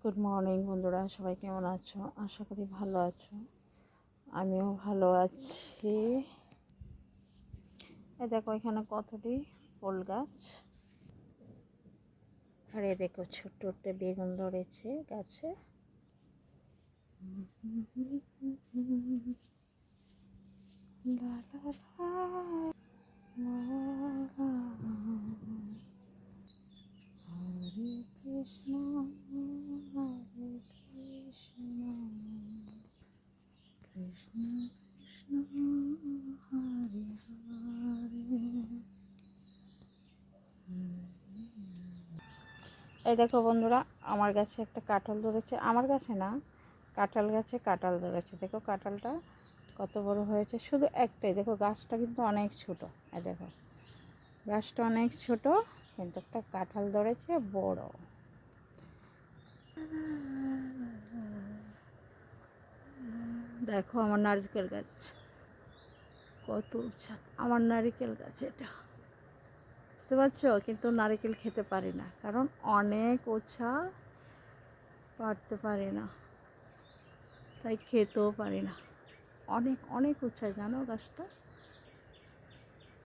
Good morning বন্ধুরা, সবাই কেমন আছো? আশা করি ভালো আছো। আমিও ভালো আছি। এই দেখো এখানে কতটি ফুল গাছ, আর এ দেখো ছোট্ট একটা বেগুন ধরেছে গাছে। লা লা লা লা। হরে কৃষ্ণ হরে কৃষ্ণ কৃষ্ণ কৃষ্ণ হরে হরে। এই দেখো বন্ধুরা, আমার গাছে একটা কাঁঠাল ধরেছে। আমার গাছে না, কাঁঠাল গাছে কাঁঠাল ধরেছে। দেখো কাঁঠালটা কত বড় হয়েছে। শুধু একটাই, দেখো গাছটা কিন্তু অনেক ছোট। এই দেখো গাছটা অনেক ছোট, কিন্তু একটা কাঁঠাল ধরেছে বড়। দেখো আমার নারকেল গাছ কত উঁচা। আমার নারকেল গাছ এটা, বুঝতে পারছো? কিন্তু নারকেল খেতে পারি না, কারণ অনেক উঁচা, পারতে পারি না, তাই খেতেও পারি না। অনেক অনেক উঁচা, জানো গাছটা?